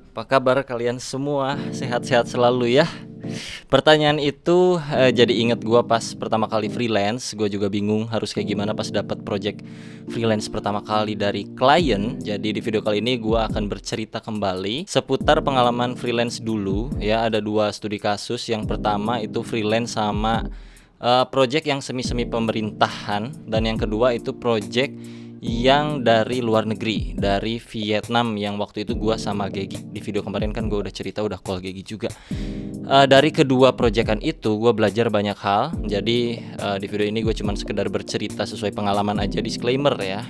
Apa kabar kalian semua? Sehat-sehat selalu ya. Pertanyaan itu jadi inget gue pas pertama kali freelance. Gue juga bingung harus kayak gimana pas dapat project freelance pertama kali dari klien. Jadi di video kali ini gue akan bercerita kembali seputar pengalaman freelance dulu ya. Ada dua studi kasus. Yang pertama itu freelance sama project yang semi-semi pemerintahan. Dan yang kedua itu project yang dari luar negeri, dari Vietnam, yang waktu itu gue sama Gegi. Di video kemarin kan gue udah cerita, udah call Gegi juga. Dari kedua proyekan itu gue belajar banyak hal. Jadi di video ini gue cuman sekedar bercerita sesuai pengalaman aja, disclaimer ya.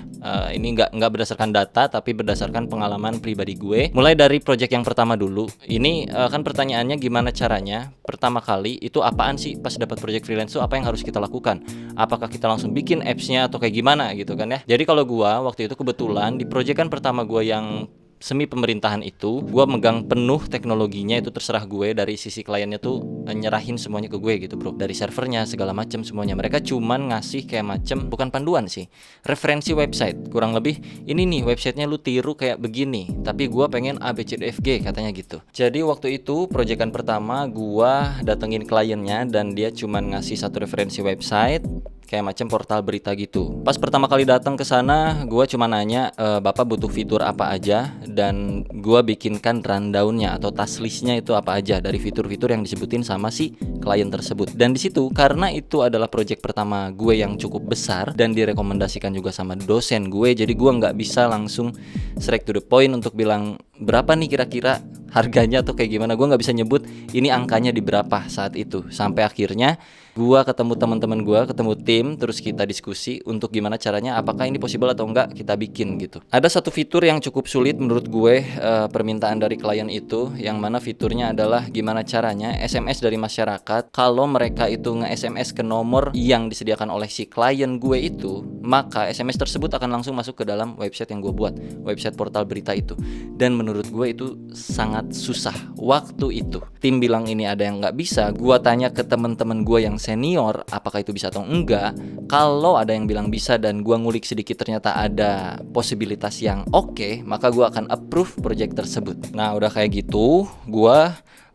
Ini nggak berdasarkan data tapi berdasarkan pengalaman pribadi gue. Mulai dari proyek yang pertama dulu. Ini kan pertanyaannya gimana caranya pertama kali itu apaan sih pas dapat proyek freelance itu, apa yang harus kita lakukan? Apakah kita langsung bikin apps-nya atau kayak gimana gitu kan ya. Jadi kalau gue waktu itu kebetulan di proyekan pertama gue yang semi pemerintahan itu, gue megang penuh teknologinya. Itu terserah gue, dari sisi kliennya tuh nyerahin semuanya ke gue gitu bro, dari servernya segala macam semuanya. Mereka cuman ngasih kayak macem, bukan panduan sih, referensi website kurang lebih, ini nih websitenya lu tiru kayak begini, tapi gue pengen ABCDFG katanya gitu. Jadi waktu itu proyekan pertama gue datengin kliennya dan dia cuman ngasih satu referensi website kayak macam portal berita gitu. Pas pertama kali datang ke sana, gue cuma nanya, Bapak butuh fitur apa aja, dan gue bikinkan rundownnya atau task listnya itu apa aja dari fitur-fitur yang disebutin sama si klien tersebut. Dan di situ karena itu adalah project pertama gue yang cukup besar dan direkomendasikan juga sama dosen gue, jadi gue nggak bisa langsung straight to the point untuk bilang berapa nih kira-kira harganya atau kayak gimana. Gue nggak bisa nyebut ini angkanya di berapa saat itu. Sampai akhirnya gue ketemu teman-teman gue, ketemu tim, terus kita diskusi untuk gimana caranya, apakah ini possible atau enggak kita bikin gitu. Ada satu fitur yang cukup sulit menurut gue, permintaan dari klien itu, yang mana fiturnya adalah gimana caranya SMS dari masyarakat kalau mereka itu nge-SMS ke nomor yang disediakan oleh si klien gue itu, maka SMS tersebut akan langsung masuk ke dalam website yang gue buat, website portal berita itu. Dan menurut gue itu sangat susah waktu itu. Tim bilang ini ada yang nggak bisa. Gue tanya ke teman-teman gue yang senior apakah itu bisa atau enggak. Kalau ada yang bilang bisa dan gue ngulik sedikit ternyata ada posibilitas yang oke, maka gue akan approve project tersebut. Nah udah kayak gitu, gue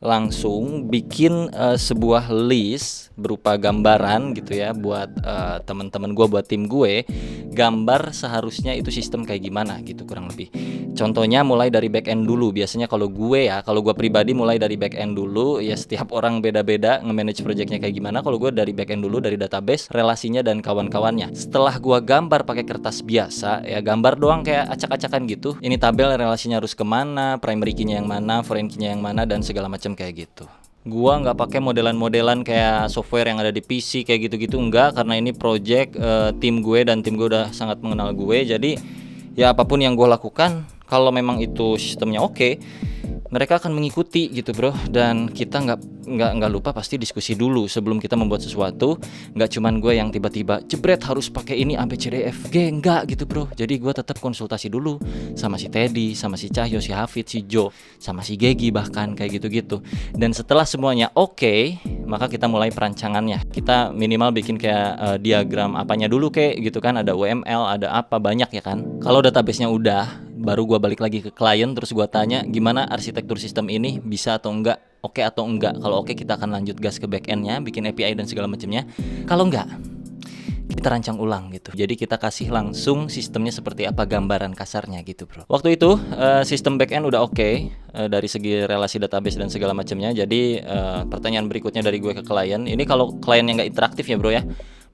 langsung bikin sebuah list berupa gambaran gitu ya buat teman-teman gue, buat tim gue, gambar seharusnya itu sistem kayak gimana gitu kurang lebih. Contohnya mulai dari back end dulu. Biasanya kalau gue pribadi mulai dari back end dulu ya. Setiap orang beda-beda nge-manage projectnya kayak gimana. Kalau gue dari back end dulu, dari database, relasinya dan kawan-kawannya. Setelah gue gambar pakai kertas biasa ya, gambar doang kayak acak-acakan gitu. Ini tabel relasinya harus kemana, primary key-nya yang mana, foreign key-nya yang mana, dan segala macam kayak gitu. Gua nggak pakai modelan-modelan kayak software yang ada di PC kayak gitu-gitu, enggak, karena ini project tim gue dan tim gue udah sangat mengenal gue. Jadi ya apapun yang gue lakukan, kalau memang itu sistemnya oke, mereka akan mengikuti gitu bro. Dan kita nggak lupa pasti diskusi dulu sebelum kita membuat sesuatu. Nggak cuman gue yang tiba-tiba jebret harus pakai ini ABCDFG, enggak gitu bro. Jadi gue tetap konsultasi dulu sama si Teddy, sama si Cahyo, si Hafid, si Jo, sama si Gegi bahkan kayak gitu-gitu. Dan setelah semuanya oke, maka kita mulai perancangannya. Kita minimal bikin kayak diagram apanya dulu kayak gitu kan, ada UML, ada apa, banyak ya kan. Kalau database-nya udah, baru gue balik lagi ke klien, terus gue tanya gimana arsitektur sistem ini, bisa atau enggak, oke atau enggak. Kalau oke kita akan lanjut gas ke back end-nya, bikin API dan segala macamnya. Kalau enggak, kita rancang ulang gitu. Jadi kita kasih langsung sistemnya seperti apa, gambaran kasarnya gitu bro. Waktu itu sistem back end udah oke, dari segi relasi database dan segala macamnya. Jadi pertanyaan berikutnya dari gue ke klien, ini kalau kliennya nggak interaktif ya bro ya.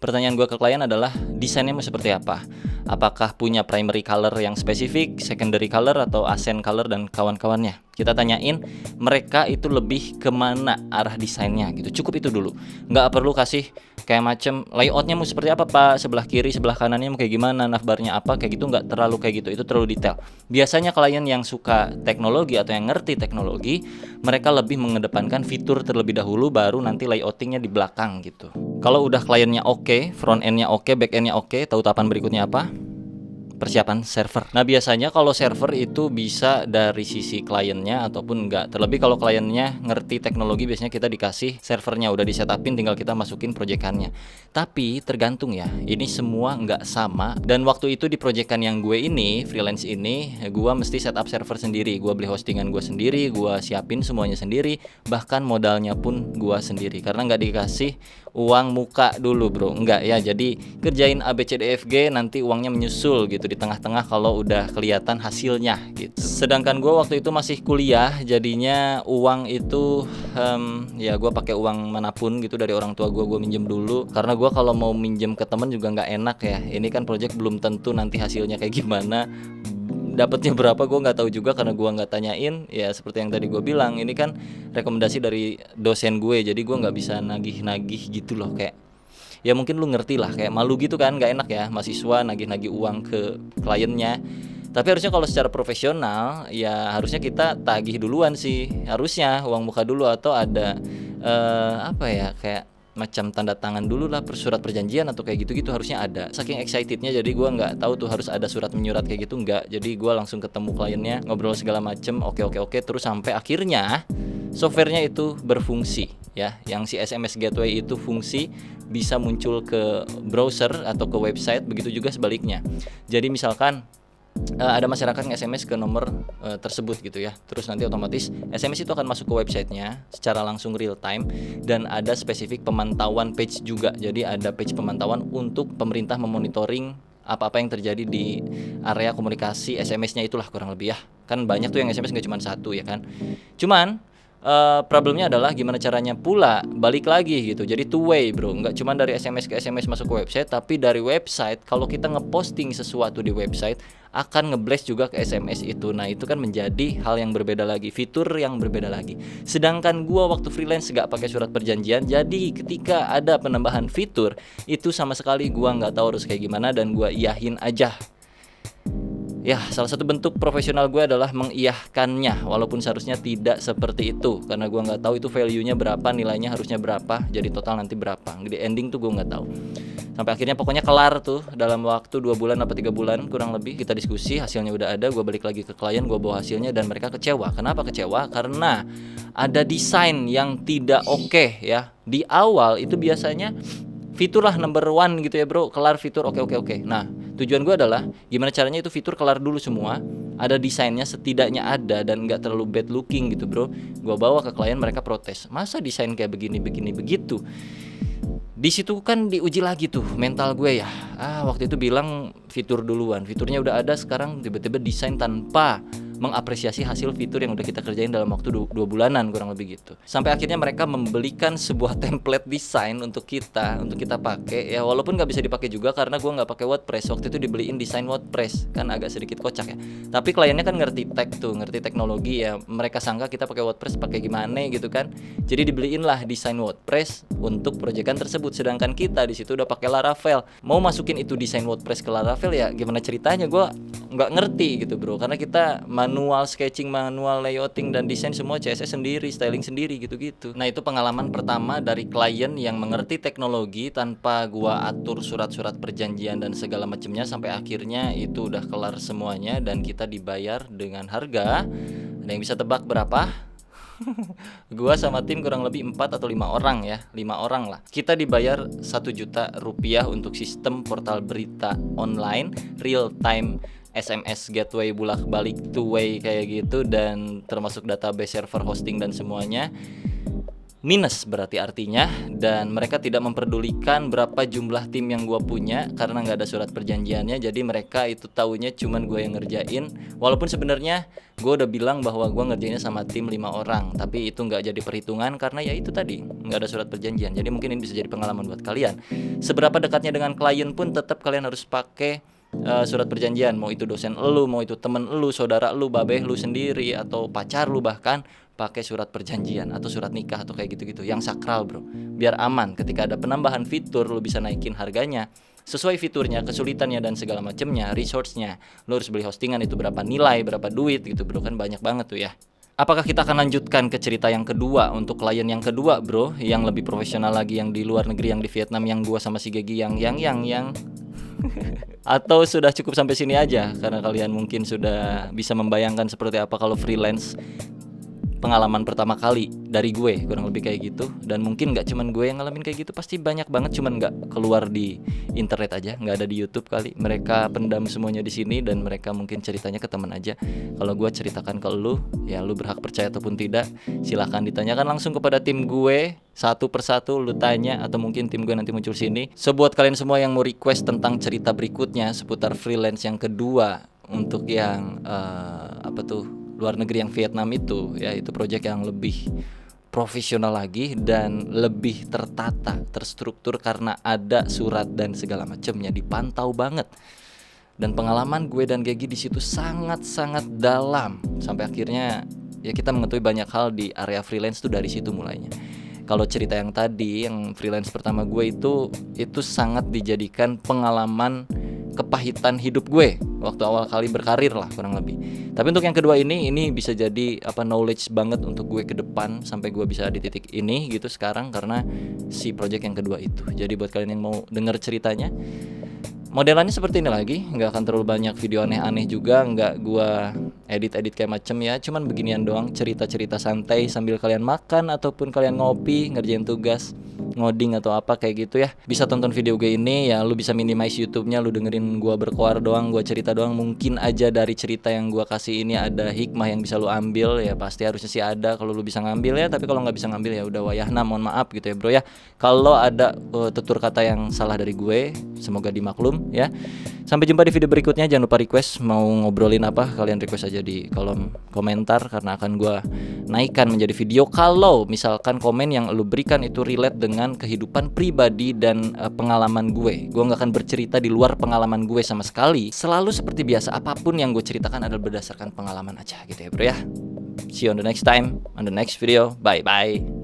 Pertanyaan gue ke klien adalah desainnya mau seperti apa? Apakah punya primary color yang spesifik, secondary color, atau accent color dan kawan-kawannya? Kita tanyain mereka itu lebih kemana arah desainnya gitu. Cukup itu dulu. Nggak perlu kasih kayak macam layoutnya mau seperti apa pak, sebelah kiri, sebelah kanannya mau kayak gimana, navbarnya apa, kayak gitu. Nggak terlalu kayak gitu, itu terlalu detail. Biasanya klien yang suka teknologi atau yang ngerti teknologi, mereka lebih mengedepankan fitur terlebih dahulu, baru nanti layoutingnya di belakang gitu. Kalau udah kliennya oke, front endnya oke, back endnya oke, tahu tahapan berikutnya apa? persiapan server. Nah biasanya kalau server itu bisa dari sisi kliennya ataupun enggak. Terlebih kalau kliennya ngerti teknologi, biasanya kita dikasih servernya udah di setupin, tinggal kita masukin proyekannya. Tapi tergantung ya, ini semua enggak sama. Dan waktu itu di proyekan yang gue ini, freelance ini, gue mesti setup server sendiri. Gue beli hostingan gue sendiri, gue siapin semuanya sendiri, bahkan modalnya pun gue sendiri. Karena nggak dikasih uang muka dulu bro, enggak ya. Jadi kerjain ABCDFG, nanti uangnya menyusul gitu di tengah-tengah kalau udah kelihatan hasilnya gitu. Sedangkan gue waktu itu masih kuliah, jadinya uang itu ya gue pakai uang manapun gitu dari orang tua gue minjem dulu. Karena gue kalau mau minjem ke temen juga nggak enak ya. Ini kan project belum tentu nanti hasilnya kayak gimana, dapatnya berapa gue nggak tahu juga karena gue nggak tanyain. Ya seperti yang tadi gue bilang, ini kan rekomendasi dari dosen gue, jadi gue nggak bisa nagih-nagih gitu loh. Kayak ya mungkin lu ngerti lah, kayak malu gitu kan, nggak enak ya mahasiswa nagih-nagih uang ke kliennya. Tapi harusnya kalau secara profesional ya harusnya kita tagih duluan sih, harusnya uang muka dulu, atau ada apa ya, kayak macam tanda tangan dulu lah, surat perjanjian atau kayak gitu-gitu harusnya ada. Saking excitednya jadi gue nggak tahu tuh harus ada surat menyurat kayak gitu, nggak. Jadi gue langsung ketemu kliennya, ngobrol segala macem, oke, terus sampai akhirnya softwarenya itu berfungsi ya. Yang si SMS Gateway itu fungsi, bisa muncul ke browser atau ke website, begitu juga sebaliknya. Jadi misalkan ada masyarakat nge-SMS ke nomor tersebut gitu ya, terus nanti otomatis SMS itu akan masuk ke websitenya secara langsung real time, dan ada spesifik pemantauan page juga. Jadi ada page pemantauan untuk pemerintah memonitoring apa-apa yang terjadi di area komunikasi SMS-nya itulah kurang lebih ya. Kan banyak tuh yang SMS nggak cuma satu ya kan. Cuman problemnya adalah gimana caranya pula balik lagi gitu. Jadi two way bro, nggak cuma dari SMS ke SMS masuk ke website, tapi dari website kalau kita ngeposting sesuatu di website akan ngeblast juga ke SMS itu. Nah itu kan menjadi hal yang berbeda lagi, fitur yang berbeda lagi. Sedangkan gua waktu freelance nggak pakai surat perjanjian, jadi ketika ada penambahan fitur itu sama sekali gua nggak tahu harus kayak gimana, dan gua iyahin aja. Ya, salah satu bentuk profesional gue adalah mengiyahkannya, walaupun seharusnya tidak seperti itu, karena gue nggak tahu itu value-nya berapa, nilainya harusnya berapa, jadi total nanti berapa. Di ending tuh gue nggak tahu. Sampai akhirnya pokoknya kelar tuh dalam waktu 2 bulan apa 3 bulan kurang lebih. Kita diskusi, hasilnya udah ada, gue balik lagi ke klien, gue bawa hasilnya, dan mereka kecewa. Kenapa kecewa? Karena ada desain yang tidak oke ya. Di awal itu biasanya fitur lah number one gitu ya bro, kelar fitur oke. Nah tujuan gue adalah gimana caranya itu fitur kelar dulu semua, ada desainnya setidaknya ada, dan nggak terlalu bad looking gitu bro. Gue bawa ke klien, mereka protes, masa desain kayak begini begitu. Di situ kan diuji lagi tuh mental gue ya. Waktu itu bilang fitur duluan, fiturnya udah ada, sekarang tiba-tiba desain tanpa mengapresiasi hasil fitur yang udah kita kerjain dalam waktu 2 bulanan kurang lebih gitu. Sampai akhirnya mereka membelikan sebuah template desain untuk kita pakai ya, walaupun nggak bisa dipakai juga karena gue nggak pakai WordPress. Waktu itu dibeliin desain WordPress, kan agak sedikit kocak ya. Tapi kliennya kan ngerti tech tuh, ngerti teknologi ya. Mereka sangka kita pakai WordPress pakai gimana gitu kan. Jadi dibeliin lah desain WordPress untuk proyekan tersebut. Sedangkan kita di situ udah pakai Laravel. Mau masukin itu desain WordPress ke Laravel ya gimana ceritanya, gue nggak ngerti gitu bro. Karena kita manual sketching, manual layouting, dan desain semua CSS sendiri, styling sendiri gitu-gitu. Nah itu pengalaman pertama dari klien yang mengerti teknologi tanpa gua atur surat-surat perjanjian dan segala macamnya. Sampai akhirnya itu udah kelar semuanya dan kita dibayar dengan harga. Ada yang bisa tebak berapa? Gua sama tim kurang lebih 4 atau 5 orang ya, 5 orang lah. Kita dibayar 1 juta rupiah untuk sistem portal berita online real time SMS gateway bolak-balik two way kayak gitu, dan termasuk database, server, hosting dan semuanya. Minus berarti artinya, dan mereka tidak memperdulikan berapa jumlah tim yang gue punya karena nggak ada surat perjanjiannya. Jadi mereka itu taunya cuman gue yang ngerjain, walaupun sebenarnya gue udah bilang bahwa gue ngerjainnya sama tim 5 orang, tapi itu nggak jadi perhitungan karena ya itu tadi nggak ada surat perjanjian. Jadi mungkin ini bisa jadi pengalaman buat kalian. Seberapa dekatnya dengan klien pun tetap kalian harus pakai surat perjanjian. Mau itu dosen lu, mau itu temen lu, saudara lu, babeh lu sendiri, atau pacar lu, bahkan pakai surat perjanjian atau surat nikah atau kayak gitu-gitu yang sakral bro, biar aman. Ketika ada penambahan fitur lu bisa naikin harganya sesuai fiturnya, kesulitannya dan segala macamnya, resource-nya. Lu harus beli hostingan itu berapa nilai, berapa duit gitu bro, kan banyak banget tuh ya. Apakah kita akan lanjutkan ke cerita yang kedua untuk klien yang kedua bro, yang lebih profesional lagi, yang di luar negeri, yang di Vietnam, yang gua sama si Gegi yang Atau sudah cukup sampai sini aja karena kalian mungkin sudah bisa membayangkan seperti apa kalau freelance pengalaman pertama kali dari gue, kurang lebih kayak gitu. Dan mungkin gak cuman gue yang ngalamin kayak gitu, pasti banyak banget, cuman gak keluar di internet aja, gak ada di YouTube kali. Mereka pendam semuanya di sini dan mereka mungkin ceritanya ke teman aja. Kalau gue ceritakan ke lu, ya lu berhak percaya ataupun tidak, silahkan ditanyakan langsung kepada tim gue satu persatu, lu tanya, atau mungkin tim gue nanti muncul sini. So buat kalian semua yang mau request tentang cerita berikutnya seputar freelance yang kedua, untuk yang luar negeri yang Vietnam itu, ya itu project yang lebih profesional lagi dan lebih tertata, terstruktur karena ada surat dan segala macamnya, dipantau banget. Dan pengalaman gue dan Gegi di situ sangat-sangat dalam sampai akhirnya ya kita mengetahui banyak hal di area freelance tuh dari situ mulainya. Kalau cerita yang tadi, yang freelance pertama gue itu sangat dijadikan pengalaman kepahitan hidup gue waktu awal kali berkarir lah kurang lebih. Tapi untuk yang kedua ini bisa jadi knowledge banget untuk gue ke depan sampai gue bisa di titik ini gitu sekarang karena si project yang kedua itu. Jadi buat kalian yang mau denger ceritanya, modelannya seperti ini lagi, nggak akan terlalu banyak video aneh-aneh juga, nggak gua edit kayak macem ya, cuman beginian doang, cerita-cerita santai sambil kalian makan ataupun kalian ngopi, ngerjain tugas, ngoding atau apa kayak gitu ya. Bisa tonton video gue ini ya, lu bisa minimize YouTube-nya, lu dengerin gua berkoar doang, gua cerita doang. Mungkin aja dari cerita yang gua kasih ini ada hikmah yang bisa lu ambil, ya pasti harusnya sih ada kalau lu bisa ngambil ya, tapi kalau nggak bisa ngambil ya udah wayahna, mohon maaf gitu ya bro ya. Kalau ada tutur kata yang salah dari gue, semoga dimaklum ya. Sampai jumpa di video berikutnya. Jangan lupa request mau ngobrolin apa, kalian request aja di kolom komentar karena akan gue naikkan menjadi video kalau misalkan komen yang lu berikan itu relate dengan kehidupan pribadi dan pengalaman gue. Gue gak akan bercerita di luar pengalaman gue sama sekali. Selalu seperti biasa, apapun yang gue ceritakan adalah berdasarkan pengalaman aja gitu ya bro ya. See you on the next time, on the next video. Bye bye.